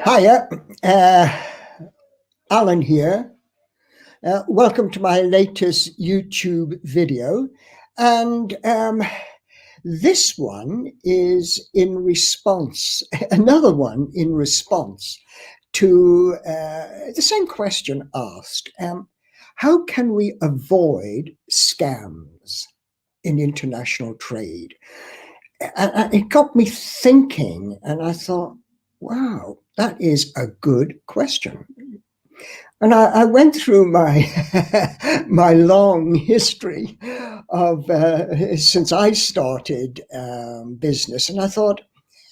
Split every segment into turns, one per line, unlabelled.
Hiya, Alan here. Welcome to my latest YouTube video. And this one is in response, another one in response to the same question asked. How can we avoid scams in international trade? And it got me thinking, and I thought, wow, that is a good question. And I went through my my long history of since I started business, and I thought,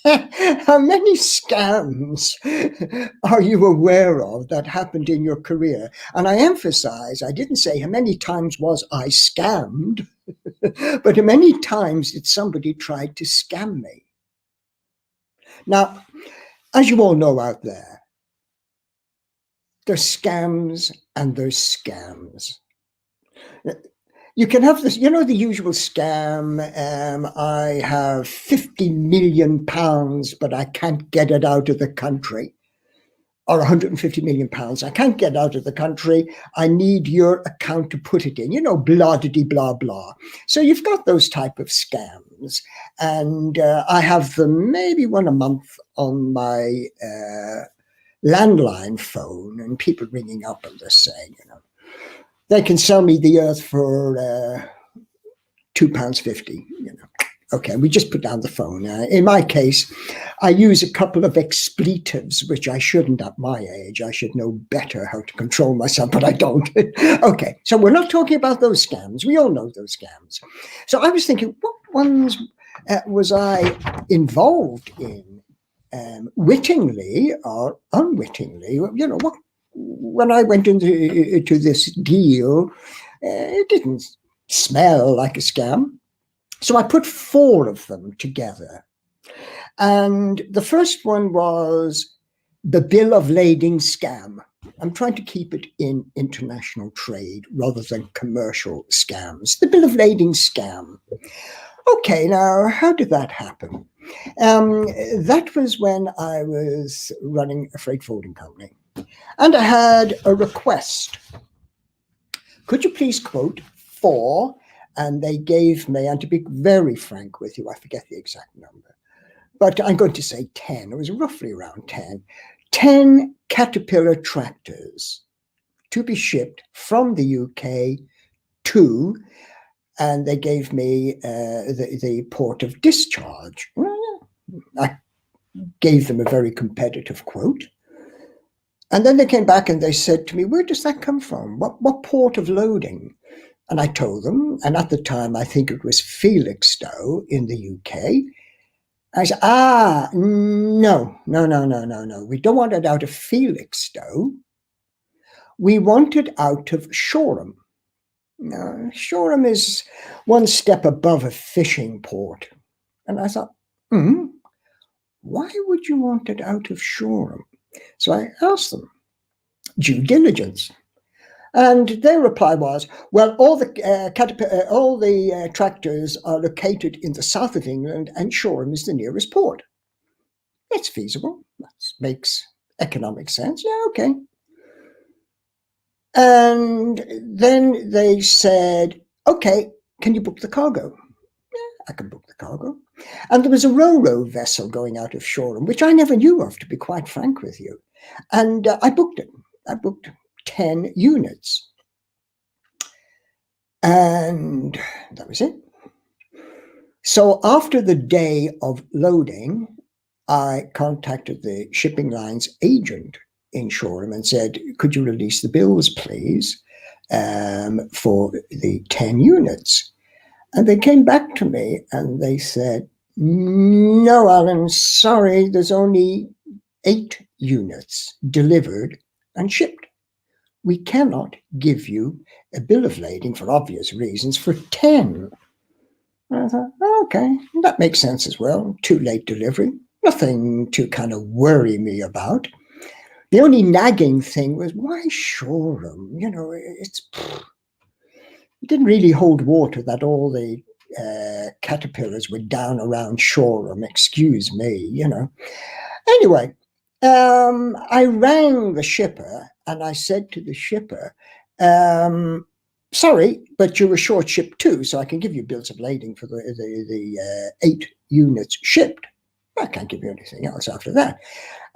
how many scams are you aware of that happened in your career? And I emphasize, I didn't say how many times was I scammed, but how many times did somebody try to scam me? Now, as you all know out there's scams and there's scams. You can have this, the usual scam. I have 50 million pounds, but I can't get it out of the country. Or 150 million pounds. I can't get out of the country. I need your account to put it in, blah, blah, blah. So you've got those type of scams. And I have them maybe one a month on my landline phone, and people ringing up and they're saying, they can sell me the earth for £2.50. Okay, we just put down the phone. In my case, I use a couple of expletives, which I shouldn't at my age. I should know better how to control myself, but I don't. Okay, so we're not talking about those scams. We all know those scams. So I was thinking, what ones was I involved in? Wittingly or unwittingly, when I went into this deal, it didn't smell like a scam. So I put 4 of them together. And the first one was the bill of lading scam. I'm trying to keep it in international trade rather than commercial scams. The bill of lading scam. Okay, now, how did that happen? That was when I was running a freight forwarding company. And I had a request. Could you please quote 4? And they gave me, and to be very frank with you, I forget the exact number, but I'm going to say 10. It was roughly around 10. 10 Caterpillar tractors to be shipped from the UK to, and they gave me the port of discharge. I gave them a very competitive quote. And then they came back and they said to me, where does that come from? What port of loading? And I told them, and at the time, I think it was Felixstowe in the UK. I said, no. We don't want it out of Felixstowe. We want it out of Shoreham. Now, Shoreham is one step above a fishing port. And I thought, why would you want it out of Shoreham? So I asked them, due diligence. And their reply was, well, all the tractors are located in the south of England and Shoreham is the nearest port. It's feasible. That makes economic sense. Yeah, okay. And then they said, okay, can you book the cargo? Yeah, I can book the cargo. And there was a ro-ro vessel going out of Shoreham, which I never knew of, to be quite frank with you. And I booked it. I booked 10 units. And that was it. So after the day of loading, I contacted the shipping line's agent in Shoreham and said, could you release the bills, please, for the 10 units? And they came back to me and they said, no, Alan, sorry, there's only 8 units delivered and shipped. We cannot give you a bill of lading for obvious reasons for 10. And I thought, okay, that makes sense as well. Too late delivery. Nothing to kind of worry me about. The only nagging thing was, why Shoreham? It didn't really hold water that all the caterpillars were down around Shoreham, excuse me, Anyway, I rang the shipper and I said to the shipper, sorry, but you were short shipped too, so I can give you bills of lading for the 8 units shipped. I can't give you anything else after that.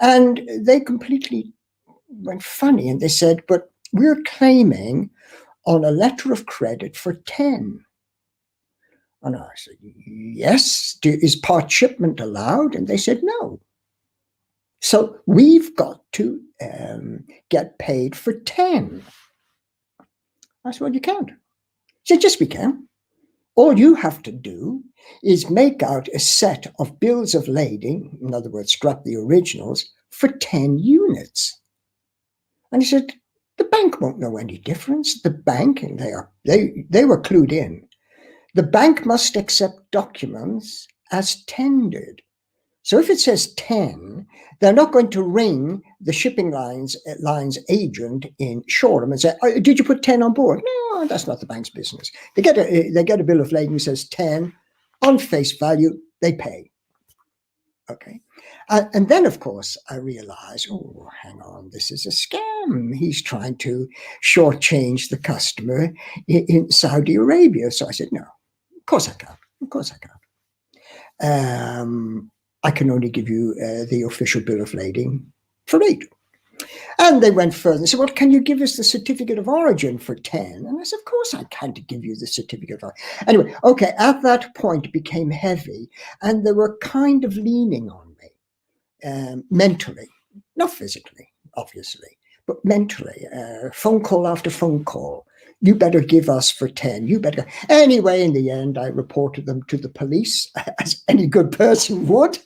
And they completely went funny and they said, but we're claiming on a letter of credit for 10. And I said, yes, is part shipment allowed? And they said, no. So we've got to get paid for 10. I said, well, you can't. He said, yes, we can. All you have to do is make out a set of bills of lading, in other words, scrap the originals, for 10 units. And he said, the bank won't know any difference. The bank, and they were clued in, the bank must accept documents as tendered. So if it says 10, they're not going to ring the shipping line's agent in Shoreham and say, oh, did you put 10 on board? No, that's not the bank's business. They get a bill of lading that says 10 on face value, they pay. Okay. And then, of course, I realized, oh, hang on, this is a scam. He's trying to shortchange the customer in Saudi Arabia. So I said, no, of course I can't. Of course I can't. I can only give you the official bill of lading for 8. And they went further and said, well, can you give us the certificate of origin for 10? And I said, of course I can't give you the certificate of origin. Anyway, okay, at that point it became heavy and they were kind of leaning on me mentally, not physically, obviously, but mentally, phone call after phone call. You better give us for 10. You better. Anyway, in the end, I reported them to the police, as any good person would.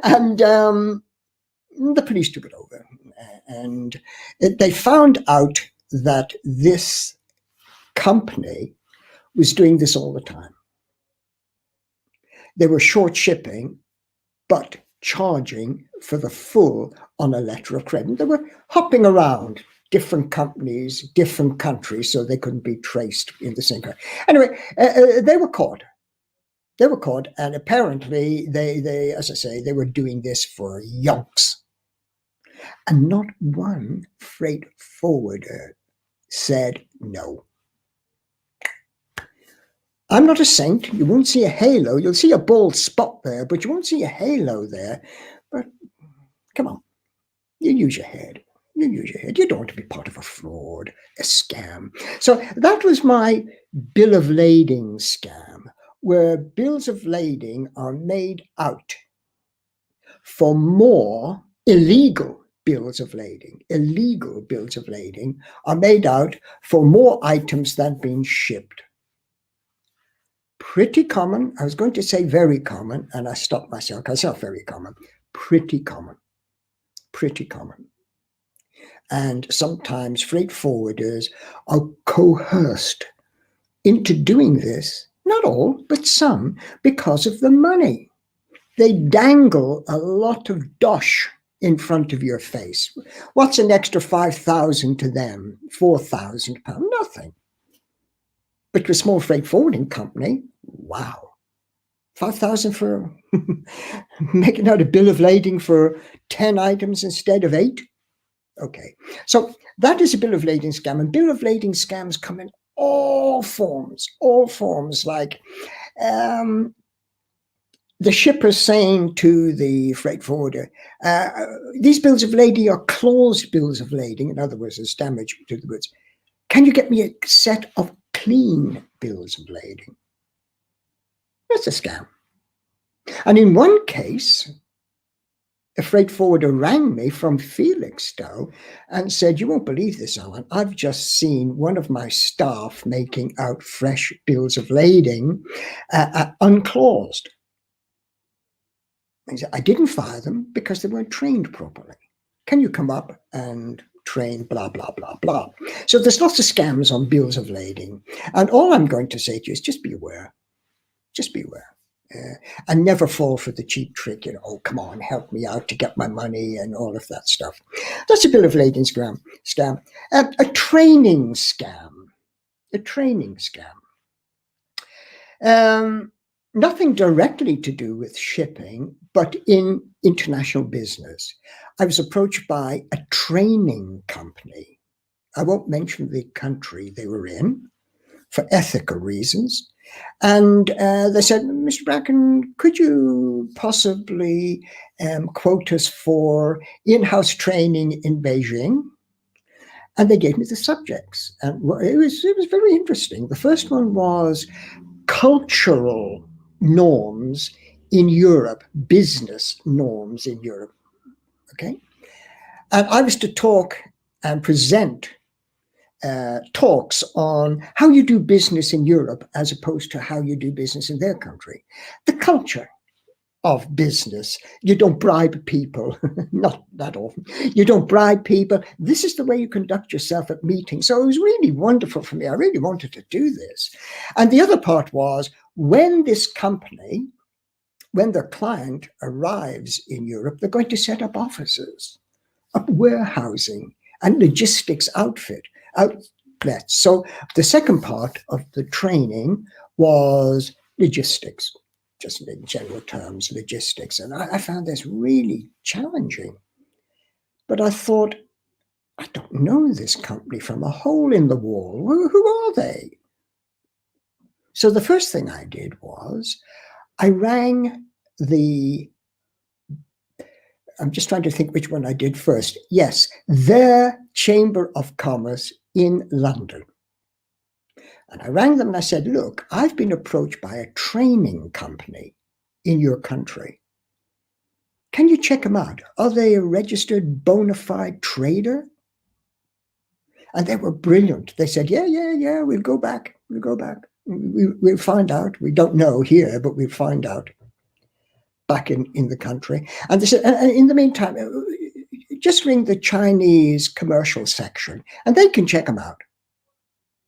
And the police took it over. And they found out that this company was doing this all the time. They were short shipping, but charging for the full on a letter of credit. They were hopping around different companies, different countries, so they couldn't be traced in the same country. Anyway, they were caught. They were caught, and apparently they, as I say, they were doing this for yonks. And not one freight forwarder said no. I'm not a saint. You won't see a halo. You'll see a bald spot there, but you won't see a halo there. But come on, you use your head. You use your head. You don't want to be part of a fraud, a scam. So that was my bill of lading scam, where bills of lading are made out for more illegal bills of lading. Illegal bills of lading are made out for more items than being shipped. Pretty common. I was going to say very common, and I stopped myself because it's not very common. Pretty common. Pretty common. And sometimes freight forwarders are coerced into doing this, not all, but some, because of the money. They dangle a lot of dosh in front of your face. What's an extra 5,000 to them? 4,000 pounds? Nothing. But to a small freight forwarding company, wow. 5,000 for making out a bill of lading for 10 items instead of 8? Okay, so that is a bill of lading scam, and bill of lading scams come in all forms, like the shipper saying to the freight forwarder, these bills of lading are closed bills of lading, in other words, there's damage to the goods. Can you get me a set of clean bills of lading? That's a scam. And in one case, a freight forwarder rang me from Felixstowe and said, you won't believe this, Alan. I've just seen one of my staff making out fresh bills of lading unclosed. He said, I didn't fire them because they weren't trained properly. Can you come up and train, blah, blah, blah, blah. So there's lots of scams on bills of lading. And all I'm going to say to you is just be aware. Just be aware. And never fall for the cheap trick, oh, come on, help me out to get my money and all of that stuff. That's a bill of lading scam. A training scam. A training scam. nothing directly to do with shipping, but in international business. I was approached by a training company. I won't mention the country they were in for ethical reasons. And they said, Mr. Bracken, could you possibly quote us for in-house training in Beijing? And they gave me the subjects. And it was very interesting. The first one was cultural norms in Europe, business norms in Europe. Okay. And I was to talk and present talks on how you do business in Europe as opposed to how you do business in their country. The culture of business. You don't bribe people, not that often. You don't bribe people. This is the way you conduct yourself at meetings. So it was really wonderful for me. I really wanted to do this. And the other part was when this company, when their client arrives in Europe, they're going to set up offices, up warehousing and logistics outlets. So the second part of the training was logistics. Just in general terms, logistics. And I found this really challenging. But I thought, I don't know this company from a hole in the wall. Who are they? So the first thing I did was I rang I'm just trying to think which one I did first. Yes, their Chamber of Commerce in London. And I rang them and I said, look, I've been approached by a training company in your country. Can you check them out? Are they a registered bona fide trader? And they were brilliant. They said, yeah, we'll go back. We'll find out. We don't know here, but we'll find out back in the country. And they said, in the meantime, just ring the Chinese commercial section and they can check them out.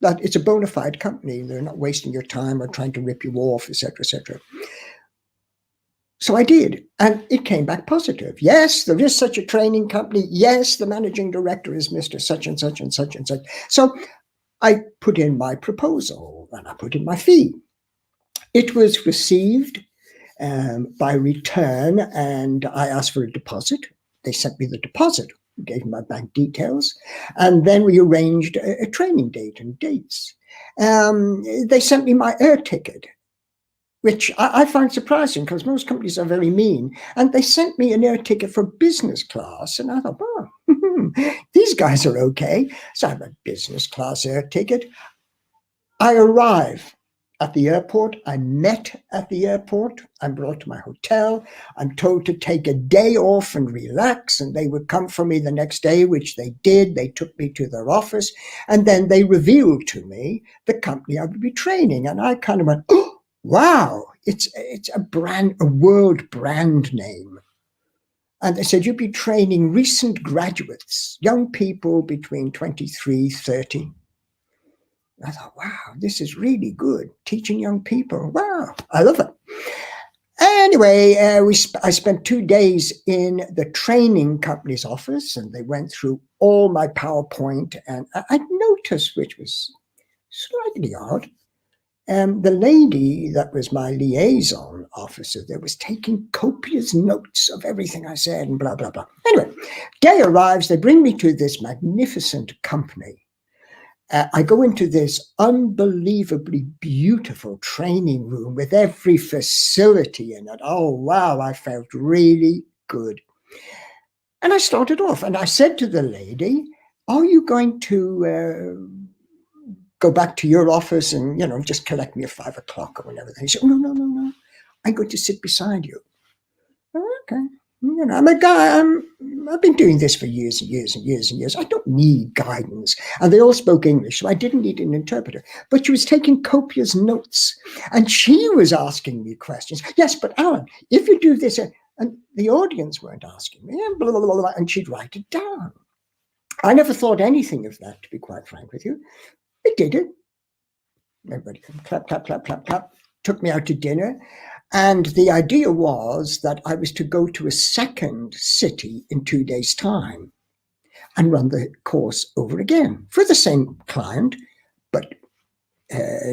That it's a bona fide company. They're not wasting your time or trying to rip you off, etc., etc. So I did, and it came back positive. Yes, there is such a training company. Yes, the managing director is Mr. Such and such and such and such. So I put in my proposal and I put in my fee. It was received by return, and I asked for a deposit. They sent me the deposit. Gave me my bank details, and then we arranged a training date and dates. They sent me my air ticket, which I find surprising because most companies are very mean. And they sent me an air ticket for business class, and I thought, oh, these guys are okay. So I have a business class air ticket. I arrive at the airport. I'm met at the airport. I'm brought to my hotel. I'm told to take a day off and relax, and they would come for me the next day, which they did. They took me to their office, and then they revealed to me the company I would be training. And I kind of went, oh, wow, it's a world brand name. And they said, you'd be training recent graduates, young people between 23, 30. I thought, wow, this is really good. Teaching young people. Wow, I love it. Anyway, I spent 2 days in the training company's office, and they went through all my PowerPoint. And I noticed, which was slightly odd, the lady that was my liaison officer there was taking copious notes of everything I said and blah, blah, blah. Anyway, day arrives. They bring me to this magnificent company. I go into this unbelievably beautiful training room with every facility in it. Oh, wow, I felt really good. And I started off and I said to the lady, are you going to go back to your office and, just collect me at 5 o'clock or whatever? She said, oh, no. I'm going to sit beside you. Oh, okay. I'm a guy, I've been doing this for years and years and years and years. I don't need guidance. And they all spoke English, so I didn't need an interpreter. But she was taking copious notes, and she was asking me questions. Yes, but Alan, if you do this, and the audience weren't asking me, and blah, blah, blah, blah, and she'd write it down. I never thought anything of that, to be quite frank with you. I did it. Everybody clap, clap, clap, clap, clap. Took me out to dinner. And the idea was that I was to go to a second city in 2 days' time and run the course over again for the same client, but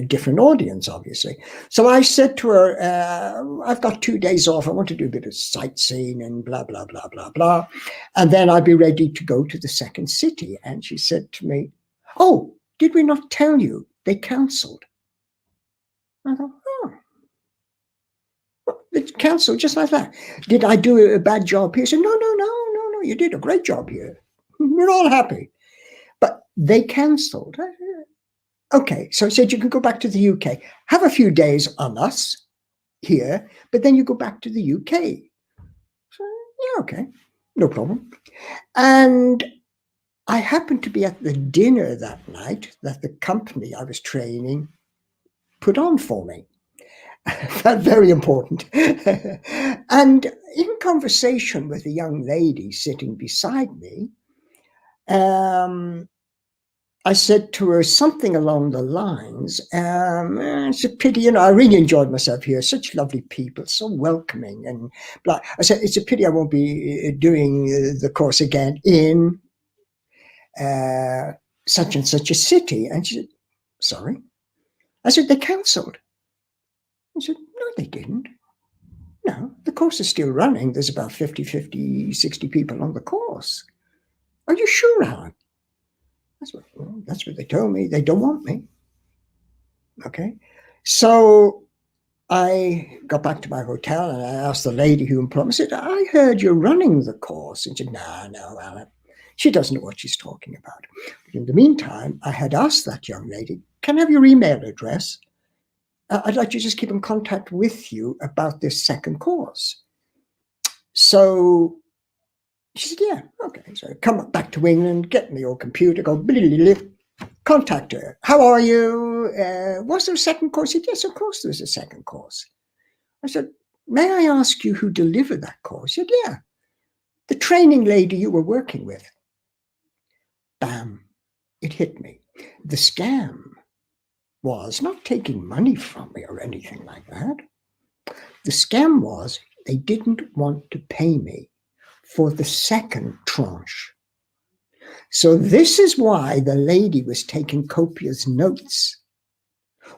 different audience, obviously. So I said to her, I've got 2 days off. I want to do a bit of sightseeing and blah, blah, blah, blah, blah. And then I'll be ready to go to the second city. And she said to me, oh, did we not tell you they cancelled? I thought, oh, well, it's cancelled just like that. Did I do a bad job here? She said, no, no, no, no, no, you did a great job here. We're all happy. But they cancelled. Okay, so I said, you can go back to the UK, have a few days on us here, but then you go back to the UK. So, yeah, okay, no problem. And I happened to be at the dinner that night that the company I was training put on for me. That's very important. And in conversation with a young lady sitting beside me, I said to her something along the lines, it's a pity, I really enjoyed myself here, such lovely people, so welcoming, and blah. I said, it's a pity I won't be doing the course again in such and such a city. And she said, sorry? I said, they cancelled. I said, no, they didn't. No, the course is still running. There's about 50, 60 people on the course. Are you sure, Alan? That's what they told me. They don't want me. Okay. So I got back to my hotel and I asked the lady who employed me, I said, I heard you're running the course. And she said, no, Alan. She doesn't know what she's talking about. But in the meantime, I had asked that young lady, can I have your email address? I'd like to just keep in contact with you about this second course. So she said, yeah, okay. So I come back to England, get me your computer, go, contact her. How are you? Was there a second course? She said, yes, of course there's a second course. I said, may I ask you who delivered that course? She said, yeah, the training lady you were working with. Bam, it hit me. The scam was not taking money from me or anything like that. The scam was they didn't want to pay me for the second tranche. So this is why the lady was taking copious notes,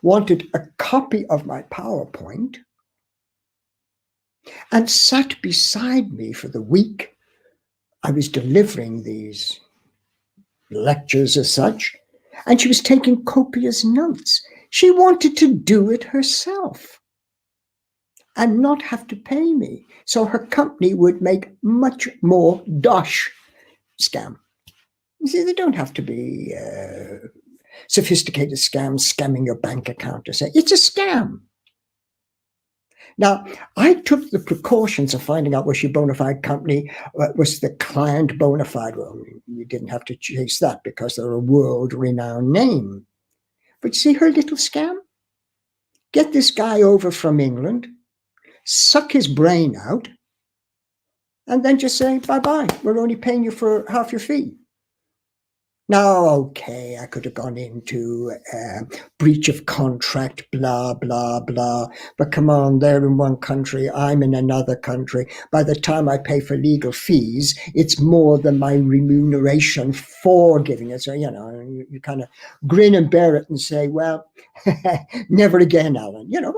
wanted a copy of my PowerPoint, and sat beside me for the week I was delivering these lectures as such, and she was taking copious notes. She wanted to do it herself and not have to pay me. So her company would make much more dosh. Scam. You see, they don't have to be sophisticated scams, scamming your bank account to say, it's a scam. Now, I took the precautions of finding out was she a bona fide company, was the client bona fide? Well, we didn't have to chase that because they're a world-renowned name. But you see her little scam? Get this guy over from England, suck his brain out, and then just say, bye-bye, we're only paying you for half your fee. Now, okay, I could have gone into breach of contract, blah, blah, blah. But come on, they're in one country, I'm in another country. By the time I pay for legal fees, it's more than my remuneration for giving it. So, you kind of grin and bear it and say, well, never again, Alan. Well,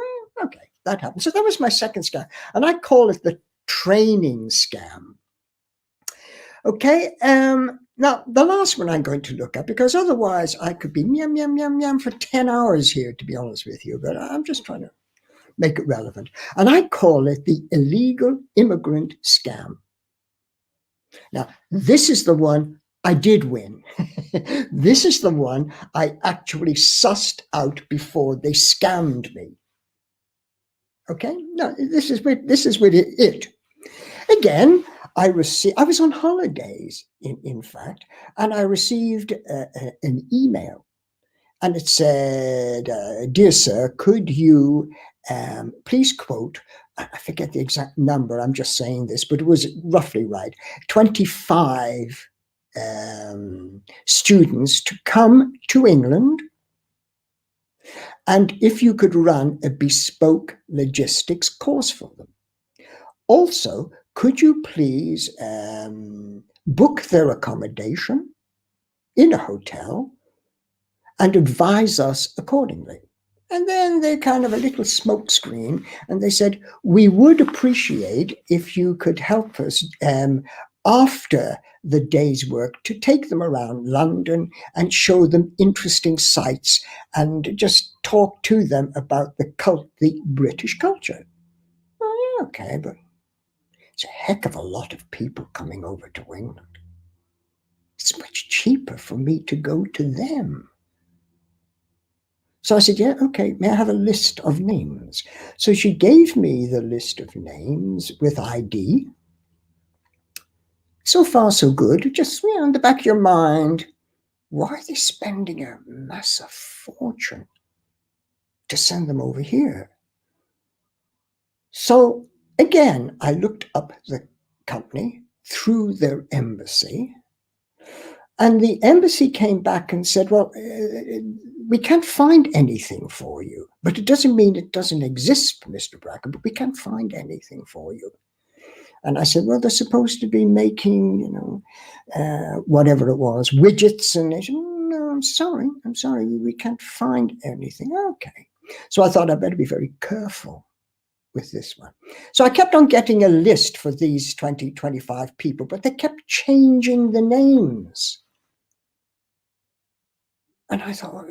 okay, that happened. So that was my second scam. And I call it the training scam. Okay, now the last one I'm going to look at, because otherwise I could be yum for 10 hours here, to be honest with you, but I'm just trying to make it relevant. And I call it the illegal immigrant scam. Now, this is the one I did win. This is the one I actually sussed out before they scammed me. Okay, no, this is with it. Again, I was on holidays, in fact, and I received an email, and it said, dear sir, could you please quote, I forget the exact number, I'm just saying this, but it was roughly right, 25 students to come to England, and if you could run a bespoke logistics course for them. Also, could you please book their accommodation in a hotel and advise us accordingly. And then they kind of a little smoke screen, and they said, we would appreciate if you could help us after the day's work to take them around London and show them interesting sights and just talk to them about the British culture. Oh, yeah, okay, but it's a heck of a lot of people coming over to England. It's much cheaper for me to go to them. So I said, yeah, okay, may I have a list of names? So she gave me the list of names with ID. So far, so good. Just in the back of your mind, why are they spending a massive fortune to send them over here? So again, I looked up the company through their embassy, and the embassy came back and said, well, we can't find anything for you, but it doesn't mean it doesn't exist, Mr. Bracken, but we can't find anything for you. And I said, well, they're supposed to be making, whatever it was, widgets. And they said, no, I'm sorry, we can't find anything. Okay. So I thought I'd better be very careful with this one. So I kept on getting a list for these 20, 25 people, but they kept changing the names. And I thought,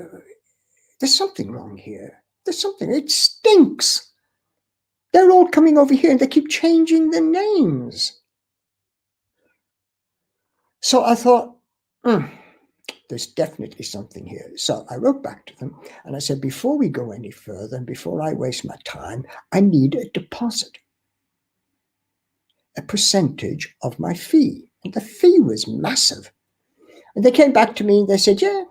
there's something wrong here. There's something, it stinks. They're all coming over here and they keep changing the names. So I thought, there's definitely something here. So I wrote back to them and I said, before we go any further and before I waste my time, I need a deposit, a percentage of my fee. And the fee was massive. And they came back to me and they said, yeah,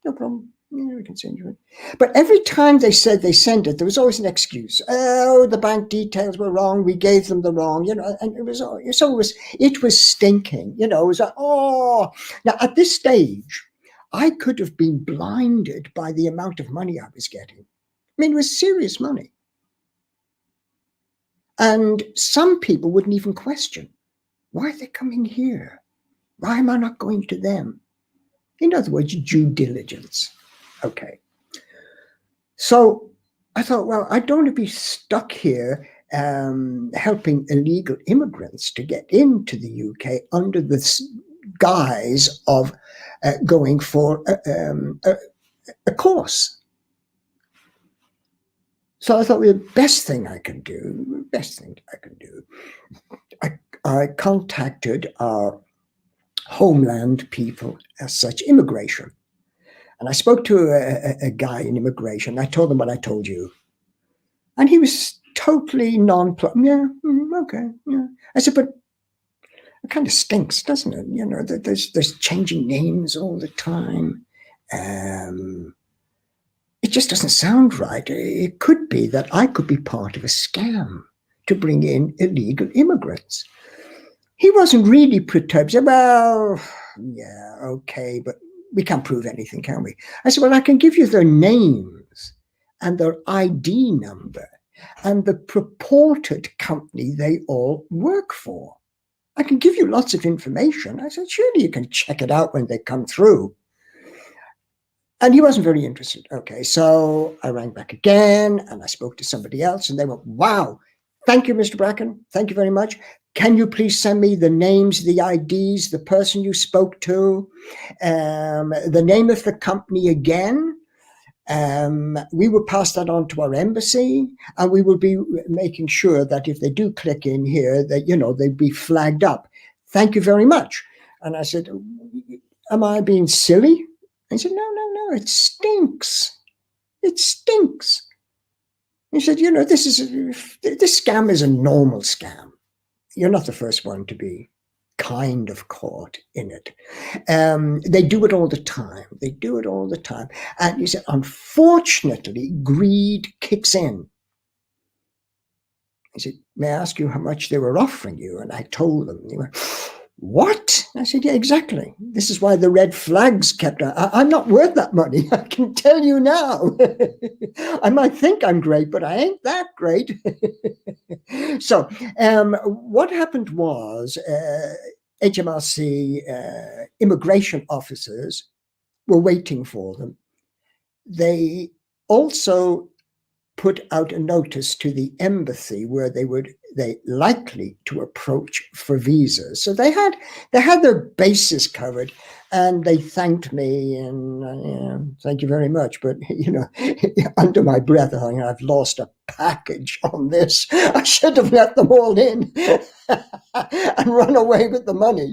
no problem. Yeah, we can send you it. But every time they said they sent it, there was always an excuse. Oh, the bank details were wrong. We gave them the wrong, and it was, so it was stinking, it was like, oh. Now at this stage, I could have been blinded by the amount of money I was getting. I mean, it was serious money. And some people wouldn't even question, why are they coming here? Why am I not going to them? In other words, due diligence. Okay. So I thought, well, I don't want to be stuck here helping illegal immigrants to get into the UK under the guise of going for a course. So I thought, well, the best thing I can do, I contacted our homeland people as such, immigration. And I spoke to a guy in immigration. I told him what I told you. And he was totally nonplussed. Yeah, okay, yeah. I said, but it kind of stinks, doesn't it? There's changing names all the time. It just doesn't sound right. It could be that I could be part of a scam to bring in illegal immigrants. He wasn't really perturbed. He said, well, yeah, okay, but we can't prove anything, can we? I said, well, I can give you their names and their ID number and the purported company they all work for. I can give you lots of information. I said, surely you can check it out when they come through. And he wasn't very interested. Okay, so I rang back again and I spoke to somebody else and they went, wow, thank you, Mr. Bracken. Thank you very much. Can you please send me the names, the IDs, the person you spoke to, the name of the company again? We will pass that on to our embassy, and we will be making sure that if they do click in here, that, they'd be flagged up. Thank you very much. And I said, am I being silly? And he said, no, it stinks. It stinks. He said, this scam is a normal scam. You're not the first one to be kind of caught in it. They do it all the time. And he said, unfortunately, greed kicks in. He said, may I ask you how much they were offering you? And I told them. They went, what? I said, yeah, exactly. This is why the red flags kept on. I'm not worth that money. I can tell you now. I might think I'm great, but I ain't that great. So what happened was HMRC immigration officers were waiting for them. they also put out a notice to the embassy where they likely to approach for visas. So they had their bases covered, and they thanked me and thank you very much. But under my breath, I think I've lost a package on this. I should have let them all in and run away with the money.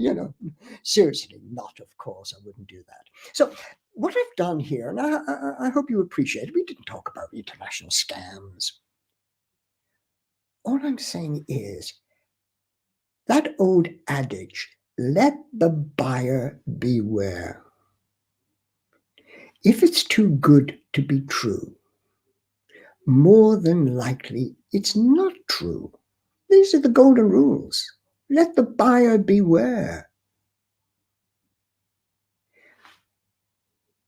Seriously, not of course. I wouldn't do that. So what I've done here, and I hope you appreciate it, we didn't talk about international scams. All I'm saying is that old adage, let the buyer beware. If it's too good to be true, more than likely it's not true. These are the golden rules. Let the buyer beware.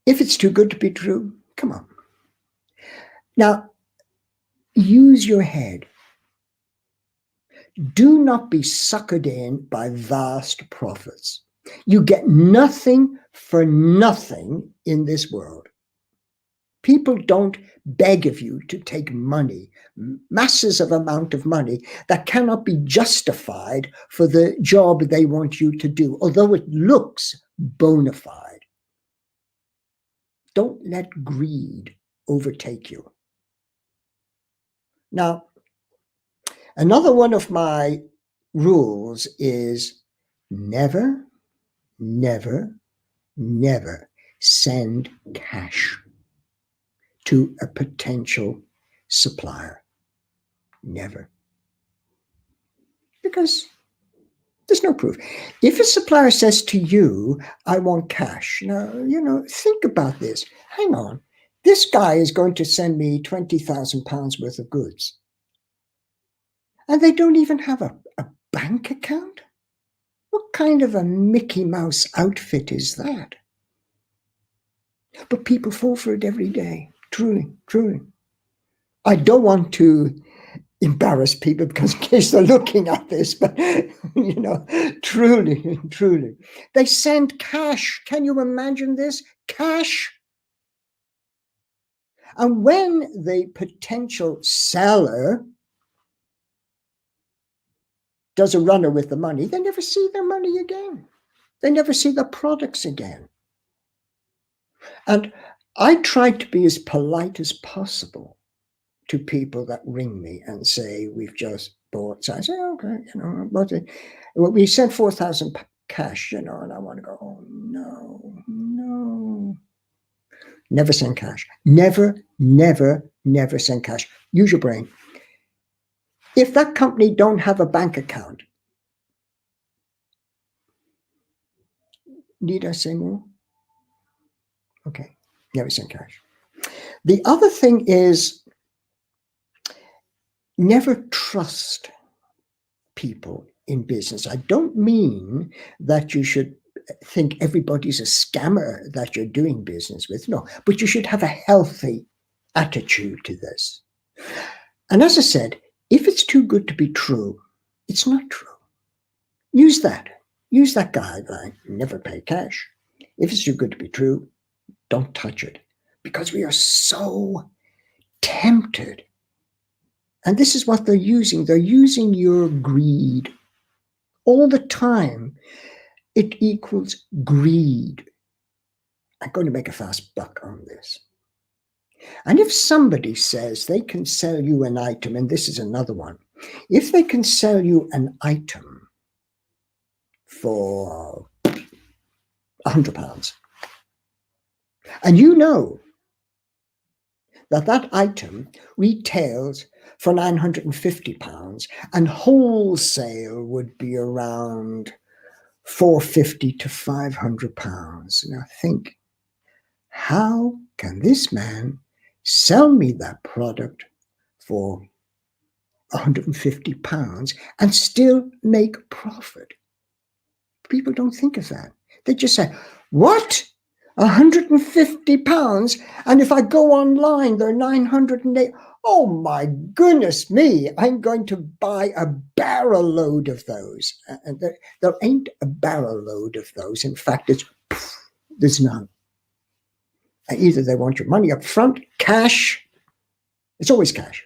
If it's too good to be true, come on. Now, use your head. Do not be suckered in by vast profits. You get nothing for nothing in this world. People don't beg of you to take money, masses of amount of money that cannot be justified for the job they want you to do, although it looks bona fide. Don't let greed overtake you. Now, another one of my rules is never, never, never send cash to a potential supplier. Never. Because there's no proof. If a supplier says to you, I want cash, now, think about this. Hang on. This guy is going to send me £20,000 worth of goods. And they don't even have a bank account? What kind of a Mickey Mouse outfit is that? But people fall for it every day. Truly, truly. I don't want to embarrass people because in case they're looking at this, but truly, truly. They send cash. Can you imagine this? Cash. And when the potential seller does a runner with the money, they never see their money again. They never see the products again. And I try to be as polite as possible to people that ring me and say, we've just bought. So I say, okay, we sent 4,000 cash, and I want to go, oh, no. Never send cash. Never, never, never send cash. Use your brain. If that company don't have a bank account, need I say more? Okay, never send cash. The other thing is never trust people in business. I don't mean that you should think everybody's a scammer that you're doing business with. No, but you should have a healthy attitude to this. And as I said, if it's too good to be true, it's not true. Use that guideline. Never pay cash. If it's too good to be true, don't touch it, because we are so tempted. And this is what they're using. They're using your greed all the time. It equals greed. I'm going to make a fast buck on this. And if somebody says they can sell you an item, and this is another one, if they can sell you an item for £100, and you know that item retails for £950 and wholesale would be around £450 to £500. Now think, how can this man sell me that product for £150 and still make profit? People don't think of that. They just say, what? £150? And if I go online, they're 908. Oh my goodness me, I'm going to buy a barrel load of those. And there ain't a barrel load of those. In fact, there's none. Either they want your money up front, cash, it's always cash,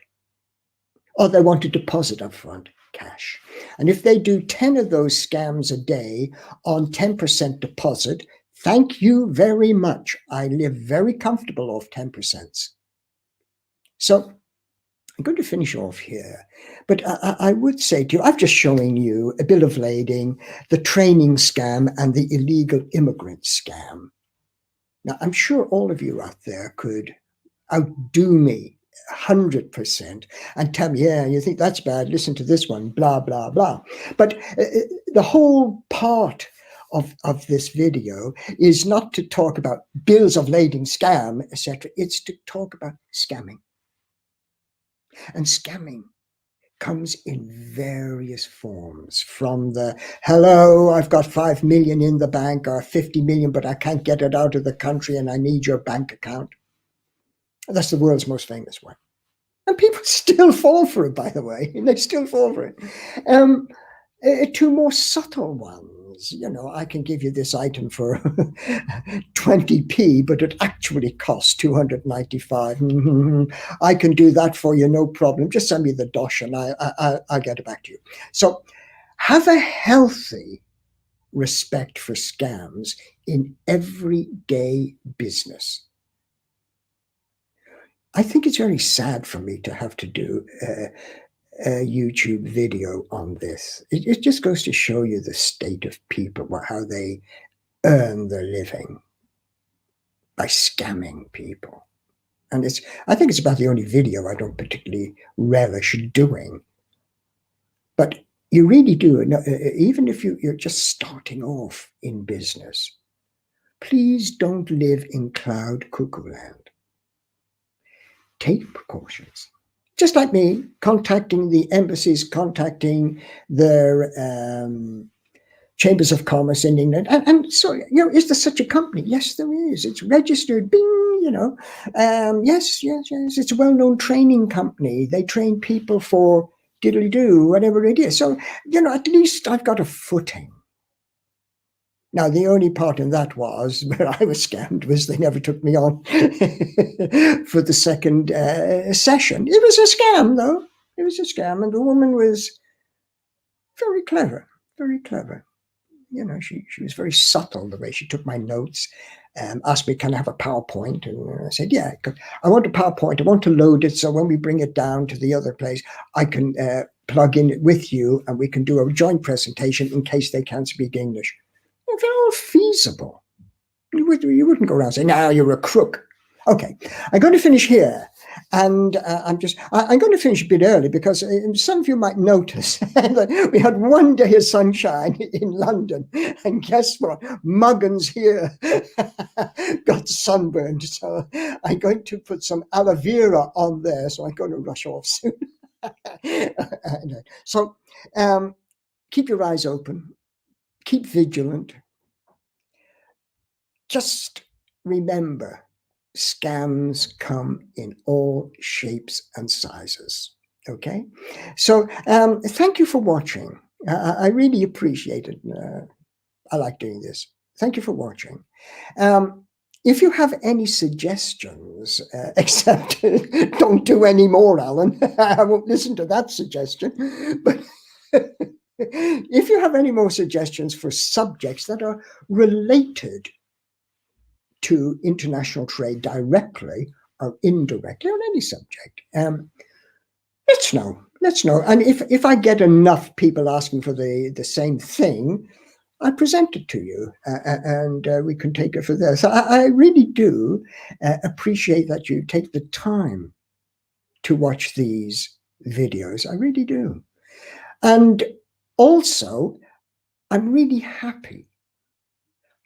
or they want a deposit up front, cash. And if they do 10 of those scams a day on 10% deposit, thank you very much. I live very comfortable off 10%. So I'm going to finish off here, but I would say to you, I've just shown you a bill of lading, the training scam and the illegal immigrant scam. Now, I'm sure all of you out there could outdo me 100% and tell me, yeah, you think that's bad, listen to this one, blah, blah, blah. But the whole part of this video is not to talk about bills of lading scam, etc. It's to talk about scamming. And scamming comes in various forms, from the, hello, I've got 5 million in the bank, or 50 million, but I can't get it out of the country and I need your bank account. That's the world's most famous one. And people still fall for it, by the way. They still fall for it. Two more subtle ones. You know, I can give you this item for 20p, but it actually costs 295. I can do that for you, no problem. Just send me the dosh and I'll get it back to you. So have a healthy respect for scams in everyday business. I think it's very sad for me to have to do a YouTube video on this. It just goes to show you the state of people, how they earn their living by scamming people. And I think it's about the only video I don't particularly relish doing. But you really do, even if you're just starting off in business, please don't live in cloud cuckoo land. Take precautions. Just like me, contacting the embassies, contacting their chambers of commerce in England. And so, you know, is there such a company? Yes, there is. It's registered, bing, you know. Yes. It's a well-known training company. They train people for diddly-do, whatever it is. So, you know, at least I've got a footing. Now, the only part in that was where I was scammed was they never took me on for the second session. It was a scam, though. It was a scam. And the woman was very clever, very clever. You know, she was very subtle the way she took my notes, asked me, can I have a PowerPoint? And I said, yeah, I want a PowerPoint. I want to load it so when we bring it down to the other place, I can plug in it with you and we can do a joint presentation in case they can't speak English. They're all feasible. You wouldn't go around saying, "No, you're a crook." Okay, I'm going to finish here, and I'm going to finish a bit early because some of you might notice that we had one day of sunshine in London, and guess what? Muggins here got sunburned. So I'm going to put some aloe vera on there. So I'm going to rush off soon. So keep your eyes open. Keep vigilant. Just remember, scams come in all shapes and sizes. Okay? So thank you for watching. I really appreciate it. I like doing this. Thank you for watching. If you have any suggestions, except don't do any more, Alan. I won't listen to that suggestion. But if you have any more suggestions for subjects that are related to international trade directly or indirectly on any subject, let's know. Let's know. And if I get enough people asking for the same thing, I present it to you and we can take it from there. So I really do appreciate that you take the time to watch these videos. I really do. And also, I'm really happy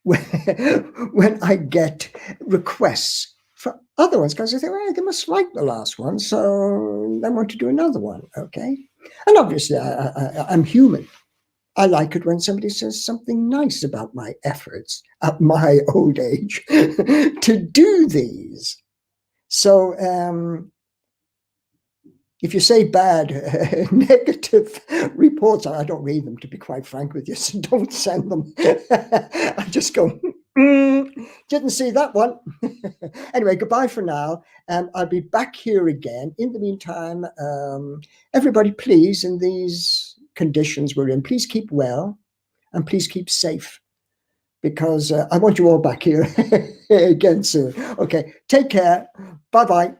when I get requests for other ones, because I think, well, they must like the last one, so they want to do another one, okay? And obviously, I'm human. I like it when somebody says something nice about my efforts at my old age to do these. So, if you say bad, negative reports, I don't read them, to be quite frank with you, so don't send them. I just go, Didn't see that one. Anyway, goodbye for now. I'll be back here again. In the meantime, everybody, please, in these conditions we're in, please keep well and please keep safe, because I want you all back here again soon. Okay, take care. Bye-bye.